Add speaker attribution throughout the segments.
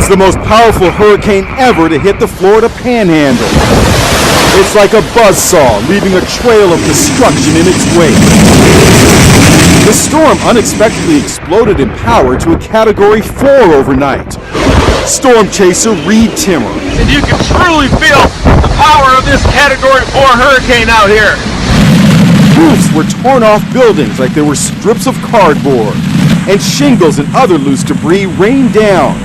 Speaker 1: is the most powerful hurricane ever to hit the Florida Panhandle. It's like a buzzsaw, leaving a trail of destruction in its wake. The storm unexpectedly exploded in power to a Category 4 overnight. Storm chaser Reed Timmer.
Speaker 2: And you can truly feel the power of this Category 4 hurricane out here.
Speaker 1: Roofs were torn off buildings like they were strips of cardboard, and shingles and other loose debris rained down.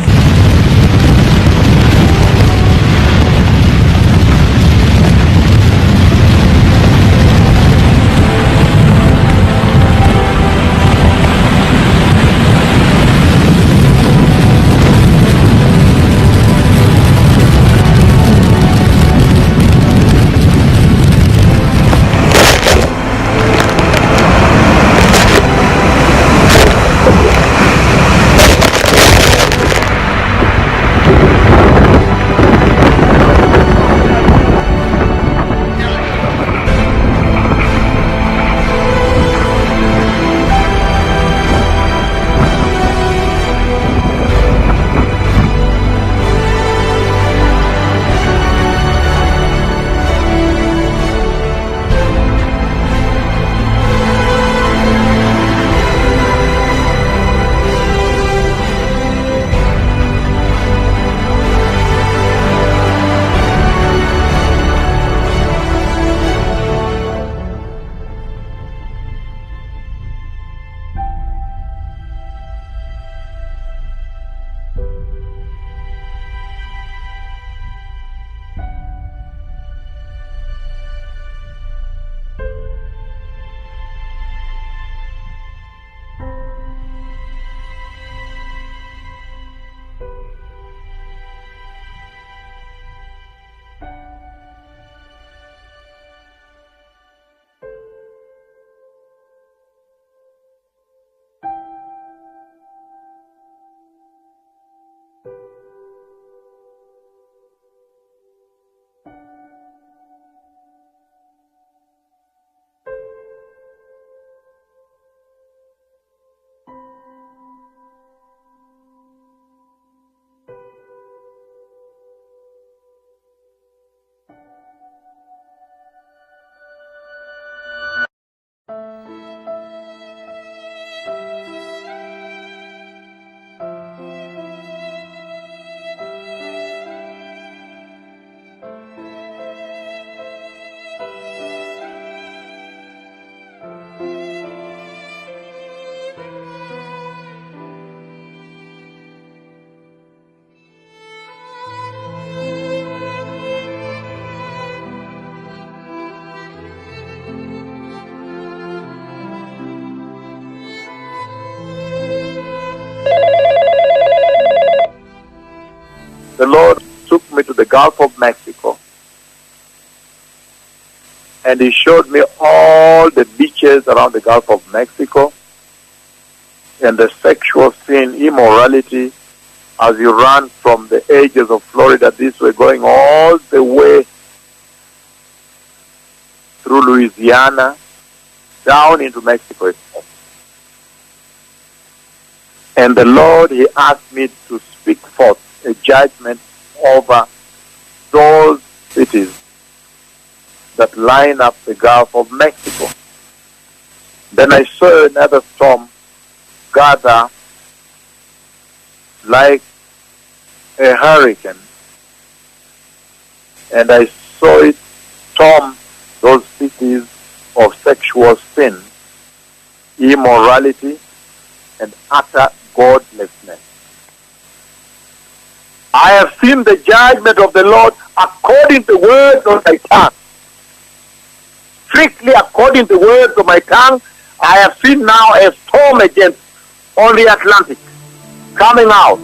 Speaker 3: The Lord took me to the Gulf of Mexico, and He showed me all the beaches around the Gulf of Mexico and the sexual sin, immorality, as you run from the edges of Florida this way, going all the way through Louisiana, down into Mexico itself. And the Lord, He asked me to speak forth a judgment over those cities that line up the Gulf of Mexico. Then I saw another storm gather like a hurricane, and I saw it storm those cities of sexual sin, immorality, and utter godlessness. I have seen the judgment of the Lord according to the words of my tongue. Strictly according to the words of my tongue, I have seen now a storm against on the Atlantic coming out.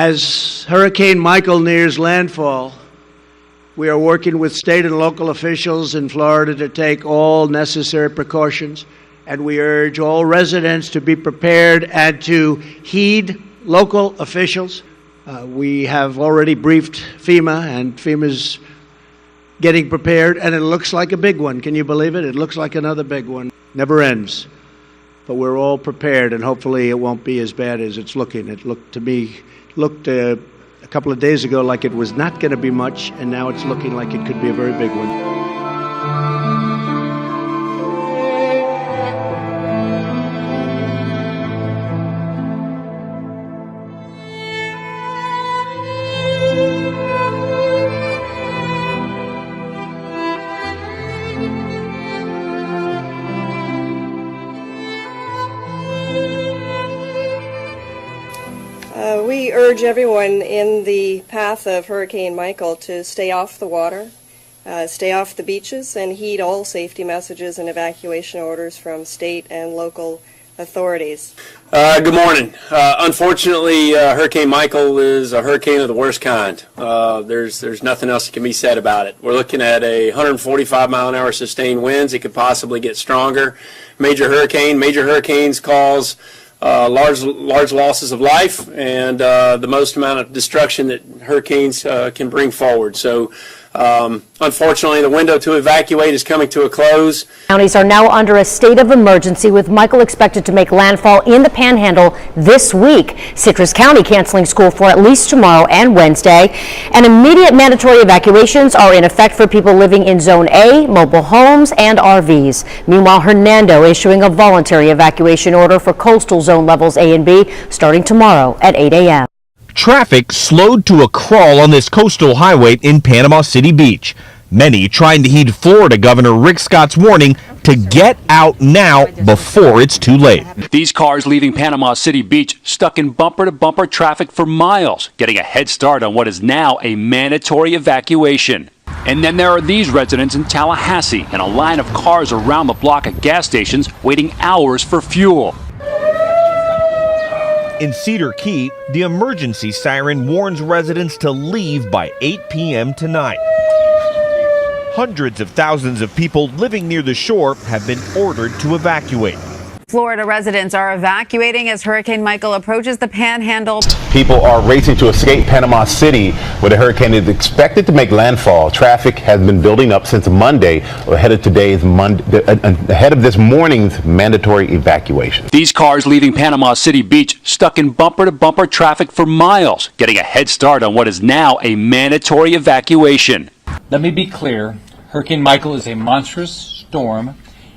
Speaker 4: As Hurricane Michael nears landfall, we are working with state and local officials in Florida to take all necessary precautions, and we urge all residents to be prepared and to heed local officials. We have already briefed FEMA, and FEMA's getting prepared, and it looks like a big one. Can you believe it? It looks like another big one. Never ends. But we're all prepared, and hopefully it won't be as bad as it's looking. It looked to me, a couple of days ago like it was not going to be much, and now it's looking like it could be a very big one.
Speaker 5: We urge everyone in the path of Hurricane Michael to stay off the water, stay off the beaches, and heed all safety messages and evacuation orders from state and local authorities.
Speaker 6: Good morning. Unfortunately, Hurricane Michael is a hurricane of the worst kind. There's nothing else that can be said about it. We're looking at 145-mile-an-hour sustained winds. It could possibly get stronger. Major hurricanes cause large losses of life and the most amount of destruction that hurricanes can bring forward. So unfortunately, the window to evacuate is coming to a close.
Speaker 7: Counties are now under a state of emergency, with Michael expected to make landfall in the Panhandle this week. Citrus County canceling school for at least tomorrow and Wednesday. And immediate mandatory evacuations are in effect for people living in Zone A, mobile homes, and RVs. Meanwhile, Hernando issuing a voluntary evacuation order for coastal zone levels A and B starting tomorrow at 8 a.m.
Speaker 8: Traffic slowed to a crawl on this coastal highway in Panama City Beach. Many trying to heed Florida Governor Rick Scott's warning to get out now before it's too late.
Speaker 9: These cars leaving Panama City Beach stuck in bumper-to-bumper traffic for miles, getting a head start on what is now a mandatory evacuation. And then there are these residents in Tallahassee and a line of cars around the block at gas stations waiting hours for fuel.
Speaker 8: In Cedar Key, the emergency siren warns residents to leave by 8 p.m. tonight. Hundreds of thousands of people living near the shore have been ordered to evacuate.
Speaker 10: Florida residents are evacuating as Hurricane Michael approaches the Panhandle.
Speaker 11: People are racing to escape Panama City, where the hurricane is expected to make landfall. Traffic has been building up since Monday, ahead of this morning's mandatory evacuation.
Speaker 9: These cars leaving Panama City Beach stuck in bumper-to-bumper traffic for miles, getting a head start on what is now a mandatory evacuation.
Speaker 12: Let me be clear, Hurricane Michael is a monstrous storm,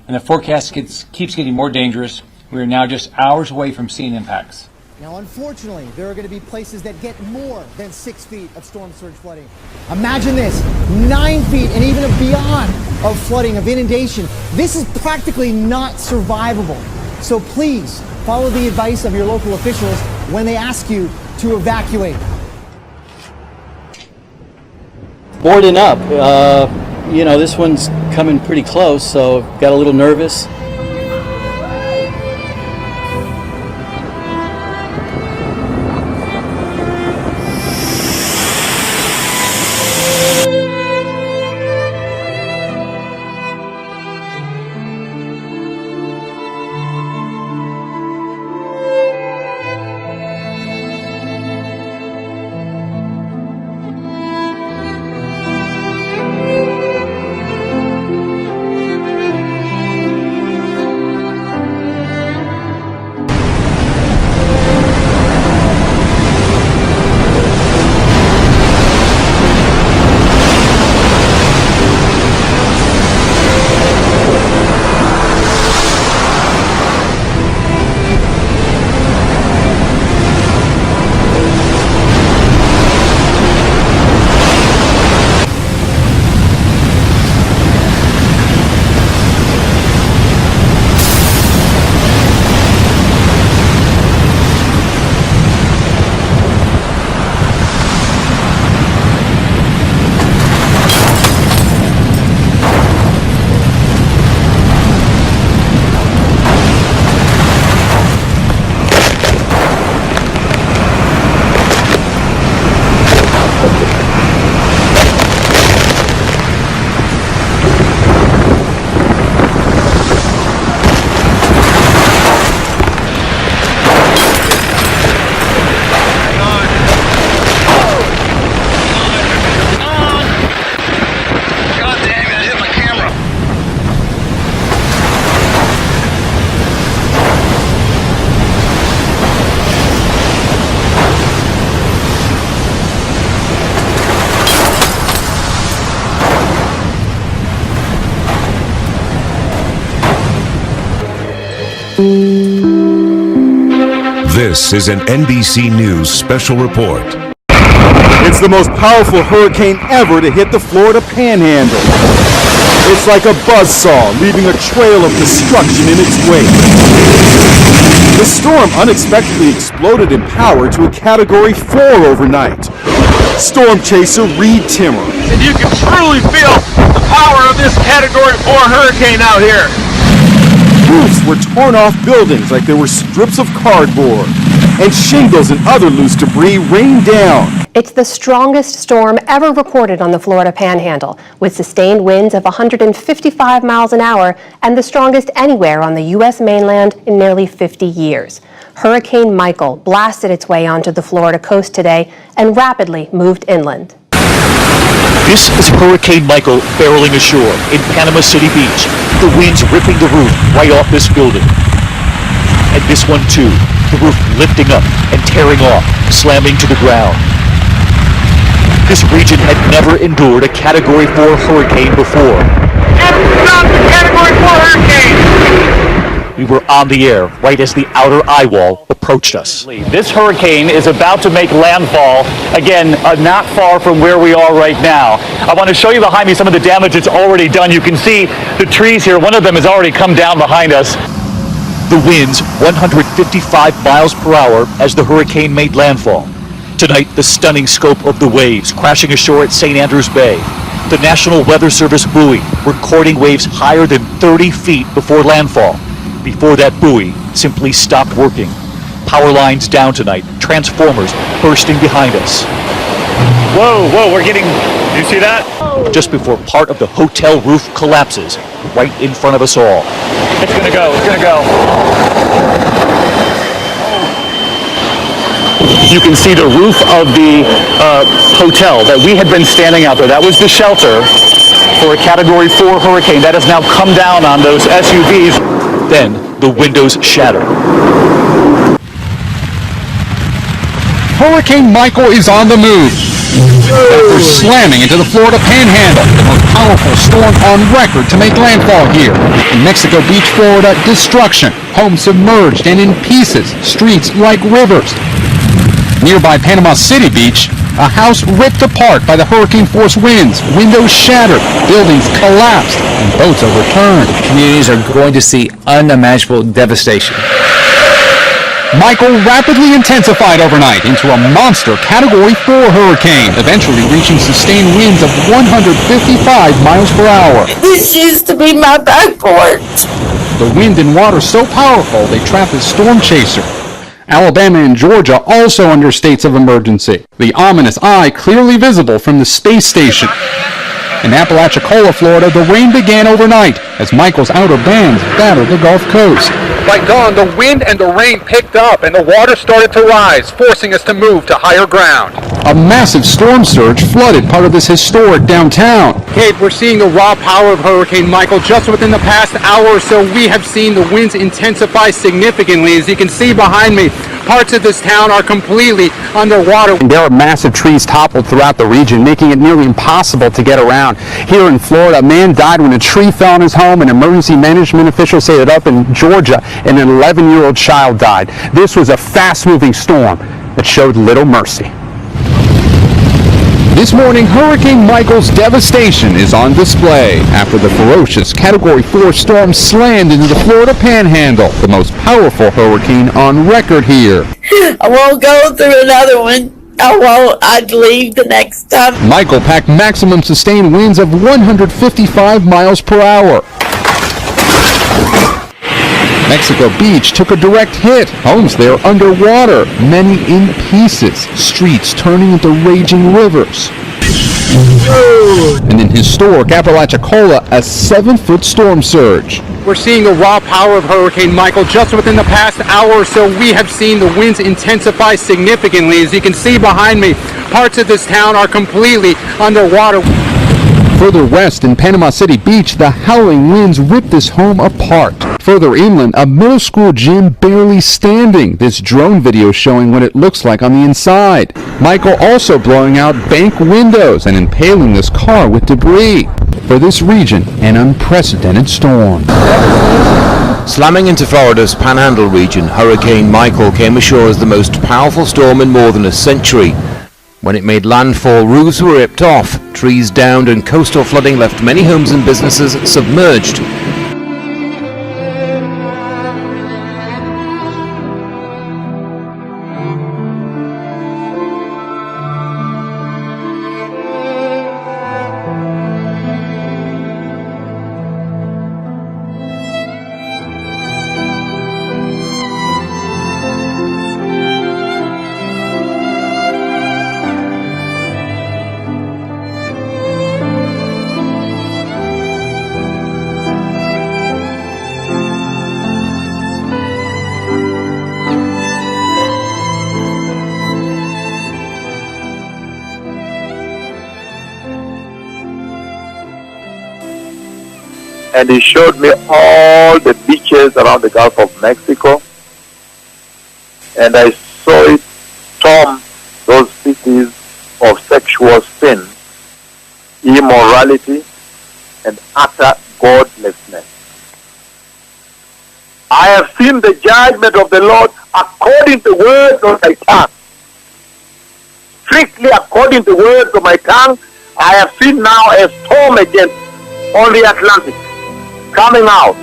Speaker 12: and the forecast keeps getting more dangerous. We are now just hours away from seeing impacts.
Speaker 13: Now, unfortunately, there are going to be places that get more than 6 feet of storm surge flooding. Imagine this, 9 feet and even beyond of flooding, of inundation. This is practically not survivable. So please follow the advice of your local officials when they ask you to evacuate.
Speaker 14: Boarding up. You know, this one's coming pretty close, so got a little nervous.
Speaker 15: This is an NBC News special report.
Speaker 1: It's the most powerful hurricane ever to hit the Florida Panhandle. It's like a buzzsaw, leaving a trail of destruction in its wake. The storm unexpectedly exploded in power to a Category 4 overnight. Storm chaser Reed Timmer.
Speaker 2: And you can truly feel the power of this Category 4 hurricane out here.
Speaker 1: Roofs were torn off buildings like they were strips of cardboard, and shingles and other loose debris rained down.
Speaker 16: It's the strongest storm ever recorded on the Florida Panhandle, with sustained winds of 155 miles an hour and the strongest anywhere on the U.S. mainland in nearly 50 years. Hurricane Michael blasted its way onto the Florida coast today and rapidly moved inland.
Speaker 17: This is Hurricane Michael barreling ashore in Panama City Beach. The winds ripping the roof right off this building. And this one too, the roof lifting up and tearing off, slamming to the ground. This region had never endured a Category 4 hurricane before.
Speaker 2: It's not the Category 4 hurricane!
Speaker 17: We were on the air right as the outer eye wall approached us.
Speaker 18: This hurricane is about to make landfall, again, not far from where we are right now. I want to show you behind me some of the damage it's already done. You can see the trees here. One of them has already come down behind us.
Speaker 17: The winds 155 miles per hour as the hurricane made landfall. Tonight, the stunning scope of the waves crashing ashore at St. Andrews Bay. The National Weather Service buoy recording waves higher than 30 feet before landfall. Before that buoy simply stopped working. Power lines down tonight, transformers bursting behind us.
Speaker 18: Whoa, we're getting, you see that?
Speaker 17: Just before part of the hotel roof collapses, right in front of us all.
Speaker 18: It's gonna go. You can see the roof of the hotel that we had been standing out there. That was the shelter for a Category 4 hurricane. That has now come down on those SUVs.
Speaker 17: Then the windows shatter.
Speaker 19: Hurricane Michael is on the move. After slamming into the Florida Panhandle, the most powerful storm on record to make landfall here. In Mexico Beach, Florida, destruction. Homes submerged and in pieces. Streets like rivers. Nearby Panama City Beach, a house ripped apart by the hurricane force winds, windows shattered, buildings collapsed, and boats overturned.
Speaker 20: Communities are going to see unimaginable devastation.
Speaker 19: Michael rapidly intensified overnight into a monster Category 4 hurricane, eventually reaching sustained winds of 155 miles per hour.
Speaker 21: This used to be my backport.
Speaker 19: The wind and water so powerful they trapped a storm chaser. Alabama and Georgia also under states of emergency. The ominous eye clearly visible from the space station. In Apalachicola, Florida, the rain began overnight as Michael's outer bands battered the Gulf Coast.
Speaker 22: By dawn, the wind and the rain picked up and the water started to rise, forcing us to move to higher ground.
Speaker 19: A massive storm surge flooded part of this historic downtown. Kate, we're seeing the raw power of Hurricane Michael. Just within the past hour or so, we have seen the winds intensify significantly. As you can see behind me, parts of this town are completely underwater.
Speaker 23: There are massive trees toppled throughout the region, making it nearly impossible to get around. Here in Florida, a man died when a tree fell on his home, and emergency management officials say that up in Georgia, an 11-year-old child died. This was a fast-moving storm that showed little mercy.
Speaker 19: This morning, Hurricane Michael's devastation is on display after the ferocious Category 4 storm slammed into the Florida Panhandle, the most powerful hurricane on record here.
Speaker 21: I won't go through another one. I'd leave the next time.
Speaker 19: Michael packed maximum sustained winds of 155 miles per hour. Mexico Beach took a direct hit. Homes there underwater, many in pieces. Streets turning into raging rivers. And in historic Apalachicola, a 7-foot storm surge. We're seeing the raw power of Hurricane Michael. Just within the past hour or so, we have seen the winds intensify significantly. As you can see behind me, parts of this town are completely underwater. Further west in Panama City Beach, the howling winds ripped this home apart. Further inland, a middle school gym barely standing. This drone video showing what it looks like on the inside. Michael also blowing out bank windows and impaling this car with debris.
Speaker 23: for this region an unprecedented storm.
Speaker 8: Slamming into Florida's Panhandle region, Hurricane Michael came ashore as the most powerful storm in more than a century. When it made landfall, roofs were ripped off, trees downed, and coastal flooding left many homes and businesses submerged.
Speaker 3: And he showed me all the beaches around the Gulf of Mexico. And I saw it storm those cities of sexual sin, immorality, and utter godlessness. I have seen the judgment of the Lord according to the words of my tongue. Strictly according to the words of my tongue, I have seen now a storm against on the Atlantic coming out.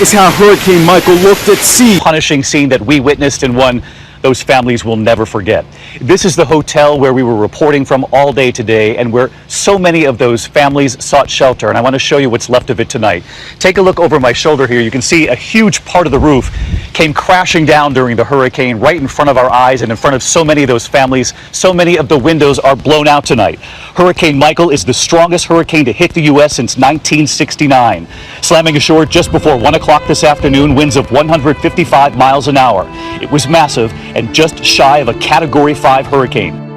Speaker 1: This is how Hurricane Michael looked at sea.
Speaker 17: Punishing scene that we witnessed and one those families will never forget. This is the hotel where we were reporting from all day today and where so many of those families sought shelter, and I want to show you what's left of it tonight. Take a look over my shoulder here. You can see a huge part of the roof came crashing down during the hurricane right in front of our eyes and in front of so many of those families. So many of the windows are blown out tonight. Hurricane Michael is the strongest hurricane to hit the U.S. since 1969. Slamming ashore just before 1 o'clock this afternoon, winds of 155 miles an hour. It was massive and just shy of a Category 5 hurricane.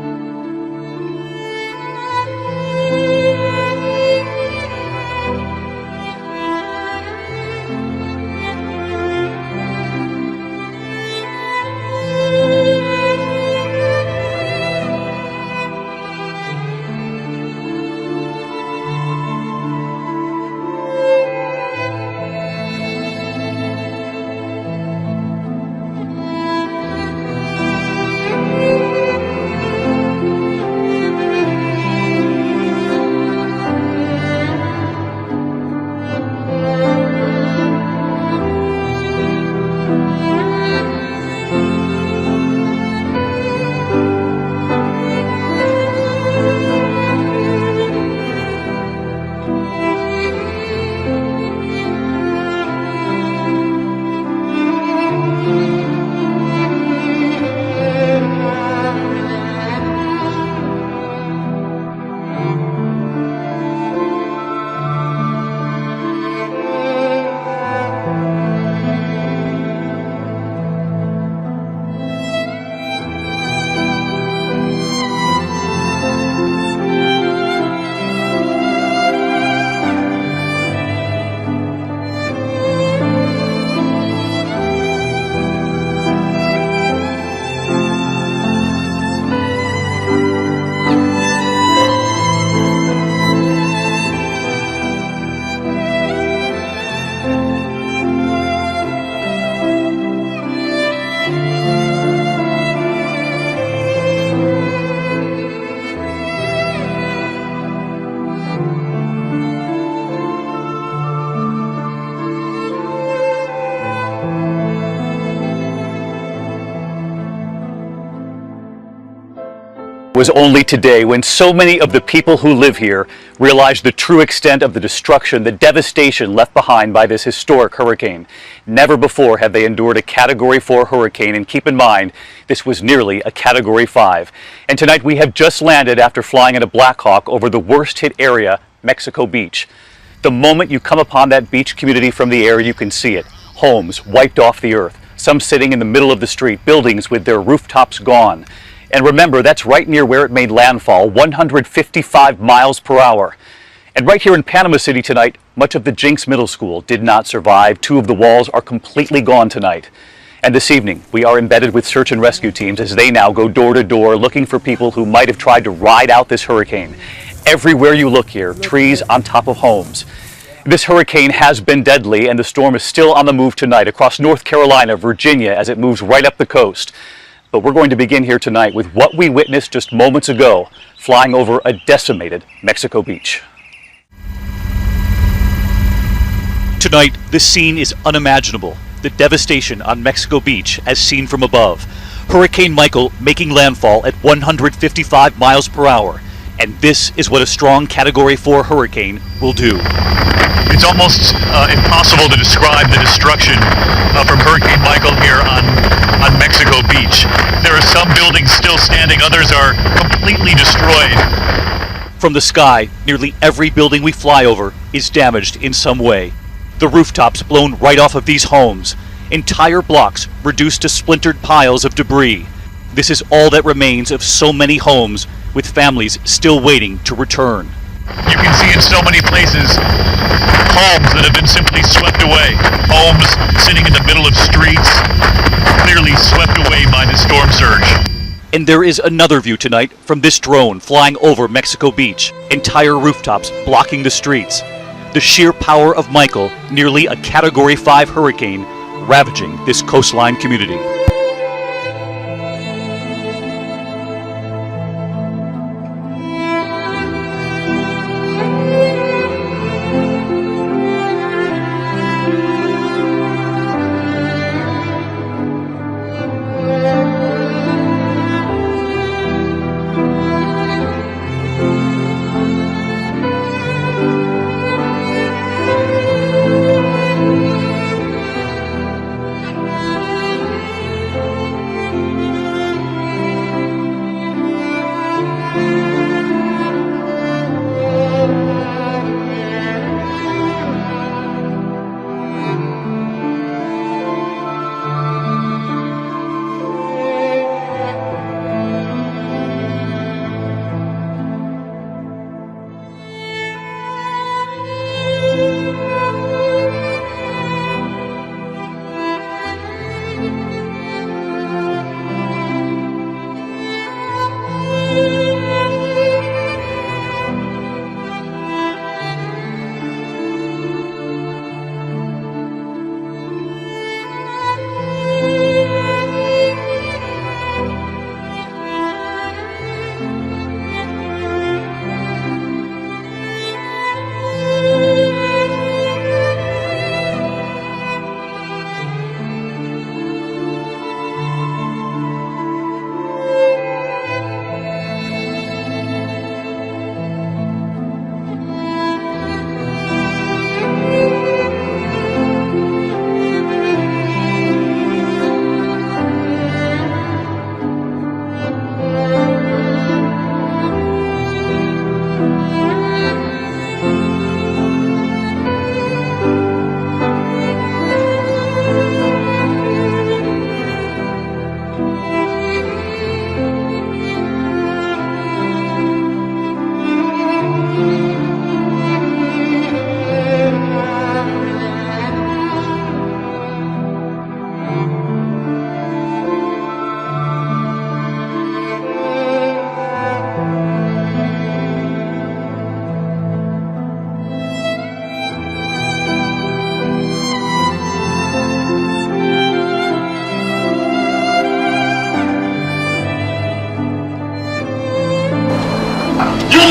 Speaker 18: was only today when so many of the people who live here realized the true extent of the destruction, the devastation left behind by this historic hurricane. Never before have they endured a Category 4 hurricane, and keep in mind, this was nearly a Category 5. And tonight we have just landed after flying in a Black Hawk over the worst hit area, Mexico Beach. The moment you come upon that beach community from the air, you can see it. Homes wiped off the earth, some sitting in the middle of the street, buildings with their rooftops gone. And remember, that's right near where it made landfall, 155 miles per hour. And right here in Panama City tonight, much of the Jinx Middle School did not survive. 2 of the walls are completely gone tonight. And this evening, we are embedded with search and rescue teams as they now go door to door looking for people who might have tried to ride out this hurricane. Everywhere you look here, trees on top of homes. This hurricane has been deadly, and the storm is still on the move tonight across North Carolina, Virginia, as it moves right up the coast. But we're going to begin here tonight with what we witnessed just moments ago, flying over a decimated Mexico Beach.
Speaker 17: Tonight, this scene is unimaginable. The devastation on Mexico Beach as seen from above. Hurricane Michael making landfall at 155 miles per hour. And this is what a strong Category 4 hurricane will do.
Speaker 18: It's almost impossible to describe the destruction from Hurricane Michael here on Mexico Beach. There are some buildings still standing, others are completely destroyed.
Speaker 17: From the sky, nearly every building we fly over is damaged in some way. The rooftops blown right off of these homes. Entire blocks reduced to splintered piles of debris. This is all that remains of so many homes, with families still waiting to return.
Speaker 18: You can see in so many places homes that have been simply swept away. Homes sitting in the middle of streets, clearly swept away by the storm surge.
Speaker 17: And there is another view tonight from this drone flying over Mexico Beach. Entire rooftops blocking the streets. The sheer power of Michael, nearly a Category 5 hurricane, ravaging this coastline community.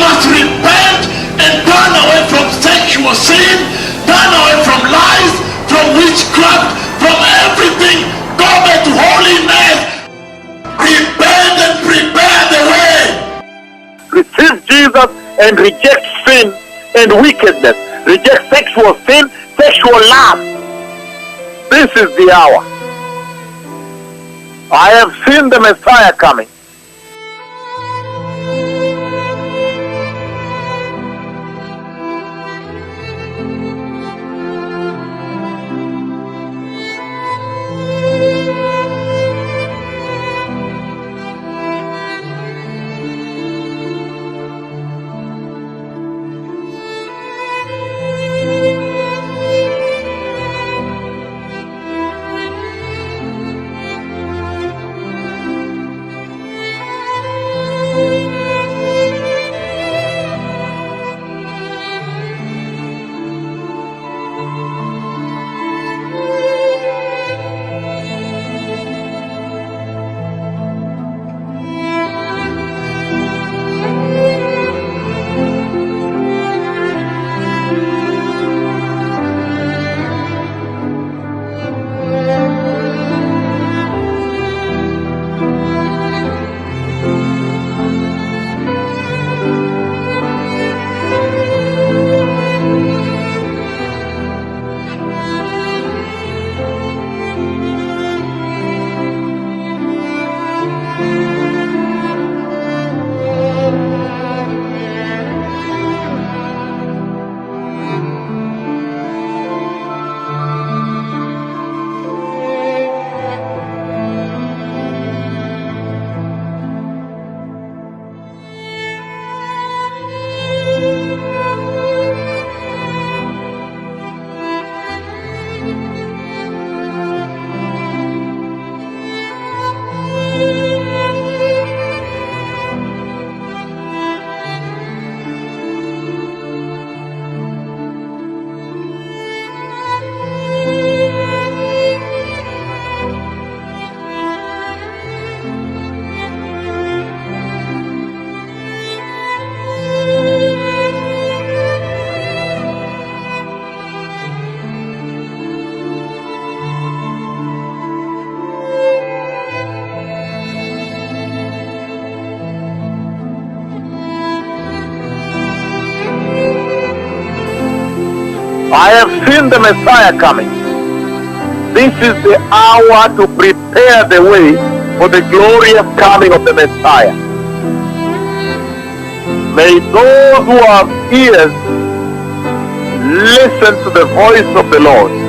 Speaker 4: must repent and turn away from sexual sin, turn away from lies, from witchcraft, from everything. Go back to holiness. Repent and prepare the way.
Speaker 3: and reject sin and wickedness. Reject sexual sin, sexual lust. This is the hour. I have seen the Messiah coming. I have seen the Messiah coming. This is the hour to prepare the way for the glorious coming of the Messiah. May those who have ears listen to the voice of the Lord.